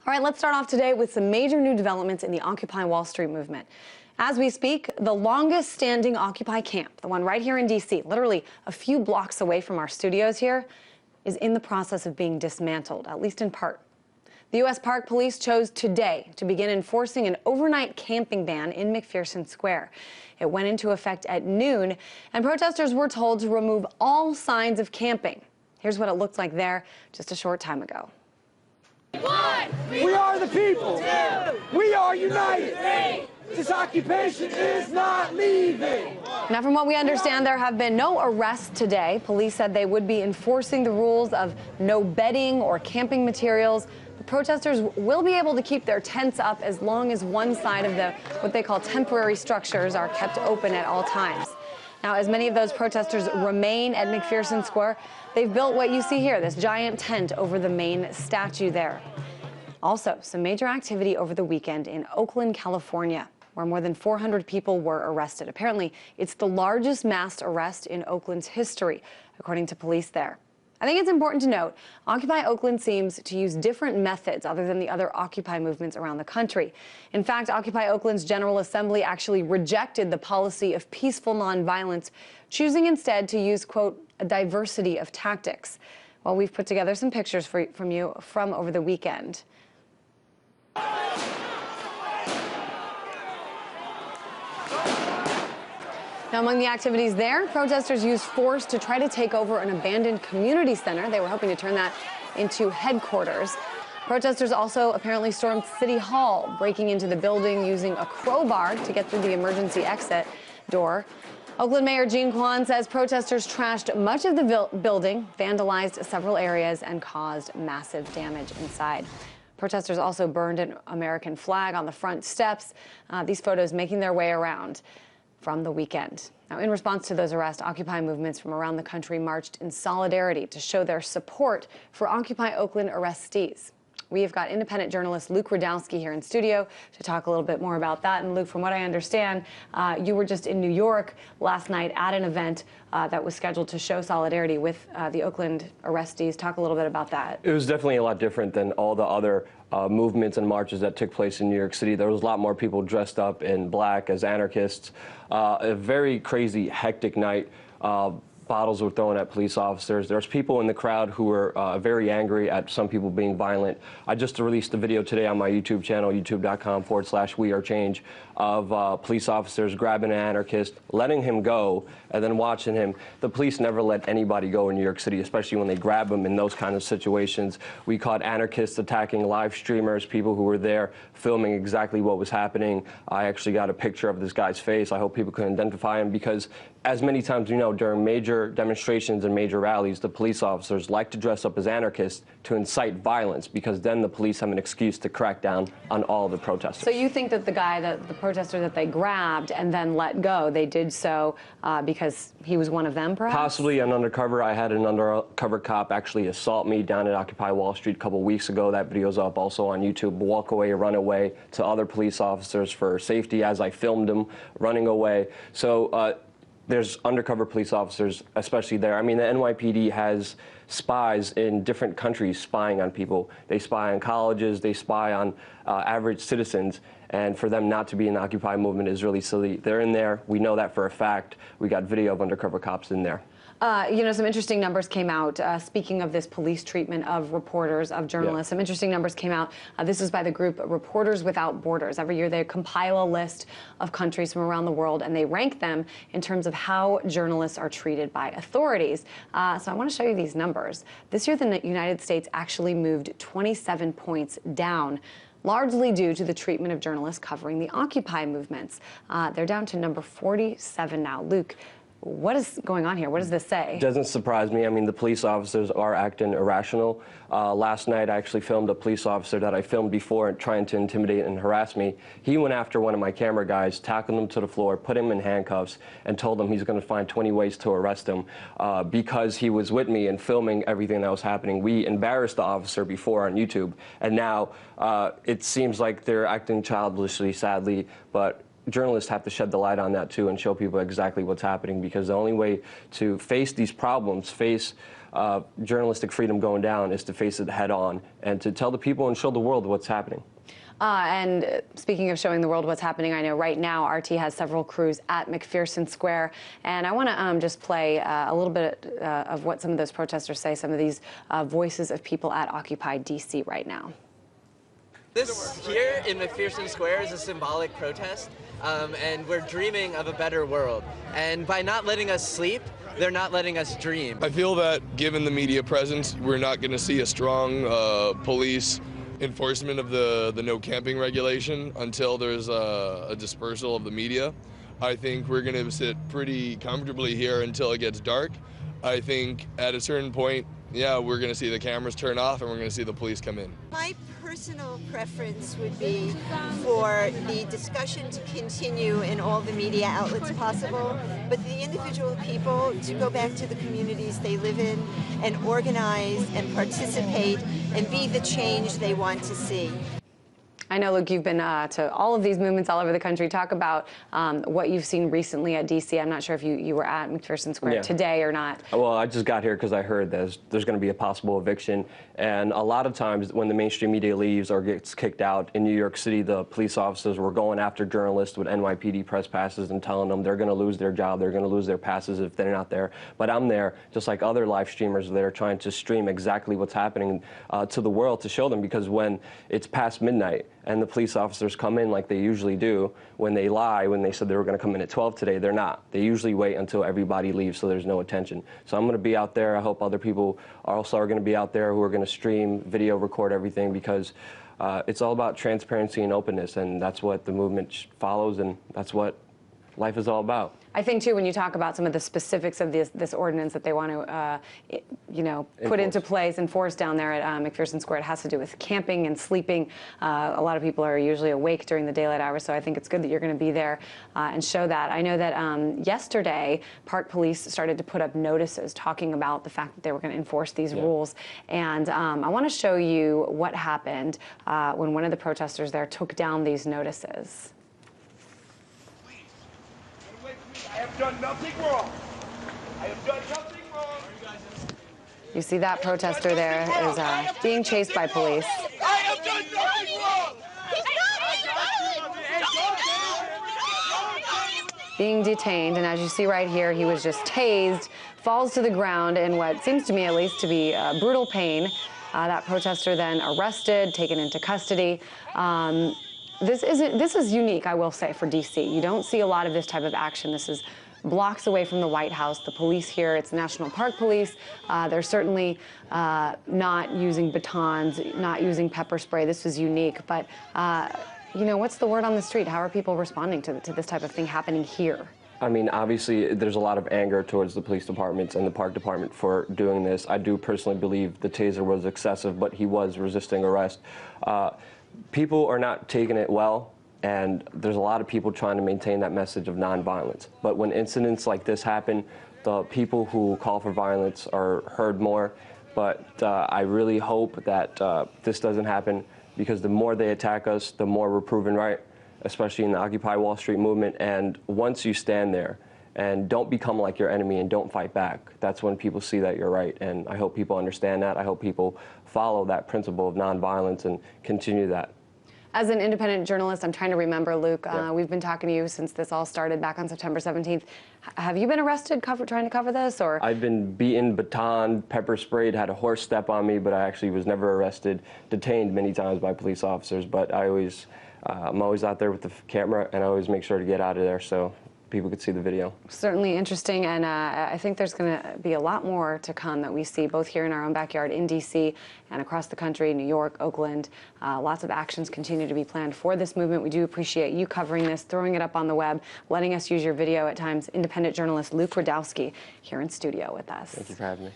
All right, let's start off today with some major new developments in the Occupy Wall Street movement. As we speak, the longest standing Occupy camp, the one right here in D.C., literally a few blocks away from our studios here, is in the process of being dismantled, at least in part. The U.S. Park Police chose today to begin enforcing an overnight camping ban in McPherson Square. It went into effect at noon, and protesters were told to remove all signs of camping. Here's what it looked like there just a short time ago. One, we are the people. Two, we are united. Three, this occupation is not leaving. Now, from what we understand, there have been no arrests today. Police said they would be enforcing the rules of no bedding or camping materials. The protesters will be able to keep their tents up as long as one side of the what they call temporary structures are kept open at all times. Now, as many of those protesters remain at McPherson Square, they've built what you see here, this giant tent over the main statue there. Also, some major activity over the weekend in Oakland, California, where more than 400 people were arrested. Apparently, it's the largest mass arrest in Oakland's history, according to police there. I think it's important to note, Occupy Oakland seems to use different methods other than the other Occupy movements around the country. In fact, Occupy Oakland's General Assembly actually rejected the policy of peaceful nonviolence, choosing instead to use, quote, a diversity of tactics. Well, we've put together some pictures from you from over the weekend. Now, among the activities there, protesters used force to try to take over an abandoned community center. They were hoping to turn that into headquarters. Protesters also apparently stormed City Hall, breaking into the building using a crowbar to get through the emergency exit door. Oakland Mayor Jean Quan says protesters trashed much of the building, vandalized several areas, and caused massive damage inside. Protesters also burned an American flag on the front steps, these photos making their way around from the weekend. Now, in response to those arrests, Occupy movements from around the country marched in solidarity to show their support for Occupy Oakland arrestees. We have got independent journalist Luke Rudkowski here in studio to talk a little bit more about that. And Luke, from what I understand, you were just in New York last night at an event that was scheduled to show solidarity with the Oakland arrestees. Talk a little bit about that. It was definitely a lot different than all the other movements and marches that took place in New York City. There was a lot more people dressed up in black as anarchists. A very crazy, hectic night. Bottles were thrown at police officers. There's people in the crowd who were very angry at some people being violent. I just released a video today on my YouTube channel, youtube.com/wearechange, of police officers grabbing an anarchist, letting him go, and then watching him. The police never let anybody go in New York City, especially when they grab them in those kind of situations. We caught anarchists attacking live streamers, people who were there filming exactly what was happening. I actually got a picture of this guy's face. I hope people can identify him because, as many times you know, during major demonstrations and major rallies, the police officers like to dress up as anarchists to incite violence because then the police have an excuse to crack down on all the protesters. So you think that the guy, the protester that they grabbed and then let go, they did so because he was one of them, perhaps? Possibly an undercover. I had an undercover cop actually assault me down at Occupy Wall Street a couple weeks ago. That video's up also on YouTube. Walk away, run away to other police officers for safety as I filmed him running away. So there's undercover police officers, especially there. I mean, the NYPD has spies in different countries spying on people. They spy on colleges, they spy on average citizens, and for them not to be in the Occupy movement is really silly. They're in there. We know that for a fact. We got video of undercover cops in there. You know, some interesting numbers came out. Speaking of this police treatment of reporters, of journalists, some interesting numbers came out. This is by the group Reporters Without Borders. Every year they compile a list of countries from around the world and they rank them in terms of how journalists are treated by authorities. So I want to show you these numbers. This year the United States actually moved 27 points down, largely due to the treatment of journalists covering the Occupy movements. They're down to number 47 now. Luke, what is going on here? What does this say? Doesn't surprise me. I mean, the police officers are acting irrational. Last night, I actually filmed a police officer that I filmed before trying to intimidate and harass me. He went after one of my camera guys, tackled him to the floor, put him in handcuffs, and told him he's going to find 20 ways to arrest him because he was with me and filming everything that was happening. We embarrassed the officer before on YouTube, and now it seems like they're acting childishly, sadly, but journalists have to shed the light on that too and show people exactly what's happening, because the only way to face these problems, face journalistic freedom going down, is to face it head on and to tell the people and show the world what's happening. And speaking of showing the world what's happening, I know right now RT has several crews at McPherson Square, and I want to just play a little bit of what some of those protesters say, some of these voices of people at Occupy DC right now. This here in McPherson Square is a symbolic protest, and we're dreaming of a better world. And by not letting us sleep, they're not letting us dream. I feel that given the media presence, we're not going to see a strong police enforcement of the no camping regulation until there's a dispersal of the media. I think we're going to sit pretty comfortably here until it gets dark. I think at a certain point, yeah, we're going to see the cameras turn off and we're going to see the police come in. My personal preference would be for the discussion to continue in all the media outlets possible, but the individual people to go back to the communities they live in and organize and participate and be the change they want to see. I know, Luke, you've been to all of these movements all over the country. Talk about what you've seen recently at DC. I'm not sure if you were at McPherson Square today or not. Well, I just got here because I heard there's going to be a possible eviction. And a lot of times when the mainstream media leaves or gets kicked out in New York City, the police officers were going after journalists with NYPD press passes and telling them they're going to lose their job, they're going to lose their passes if they're not there. But I'm there, just like other live streamers, they're trying to stream exactly what's happening to the world to show them, because when it's past midnight, and the police officers come in like they usually do, when they lie, when they said they were going to come in at 12 today, they're not. They usually wait until everybody leaves so there's no attention. So I'm going to be out there. I hope other people also are going to be out there who are going to stream, video, record everything, because it's all about transparency and openness, and that's what the movement follows, and that's what life is all about. I think, too, when you talk about some of the specifics of this ordinance that they want to, put into place, enforce down there at McPherson Square, it has to do with camping and sleeping. A lot of people are usually awake during the daylight hours, so I think it's good that you're going to be there and show that. I know that yesterday, Park Police started to put up notices talking about the fact that they were going to enforce these rules. And I want to show you what happened when one of the protesters there took down these notices. I have done nothing wrong. I have done nothing wrong. You see that protester there is being chased by police. I have done nothing wrong. Being detained, and as you see right here, he was just tased, falls to the ground in what seems to me at least to be brutal pain. That protester then arrested, taken into custody. This is unique, I will say, for DC. You don't see a lot of this type of action. This is blocks away from the White House. The police here, it's National Park Police. They're certainly not using batons, not using pepper spray. This was unique. But, what's the word on the street? How are people responding to this type of thing happening here? I mean, obviously, there's a lot of anger towards the police departments and the park department for doing this. I do personally believe the taser was excessive, but he was resisting arrest. People are not taking it well, and there's a lot of people trying to maintain that message of nonviolence. But when incidents like this happen, the people who call for violence are heard more. But I really hope that this doesn't happen, because the more they attack us, the more we're proven right, especially in the Occupy Wall Street movement. And once you stand there and don't become like your enemy and don't fight back, that's when people see that you're right. And I hope people understand that. I hope people follow that principle of nonviolence and continue that. As an independent journalist, I'm trying to remember, Luke, we've been talking to you since this all started back on September 17th. Have you been arrested trying to cover this? Or I've been beaten, baton, pepper sprayed, had a horse step on me, but I actually was never arrested, detained many times by police officers. But I'm always out there with the camera, and I always make sure to get out of there so people could see the video. Certainly interesting, and I think there's going to be a lot more to come that we see both here in our own backyard in DC and across the country, New York, Oakland. Lots of actions continue to be planned for this movement. We do appreciate you covering this, throwing it up on the web, letting us use your video at times. Independent journalist Luke Rudkowski here in studio with us. Thank you for having me.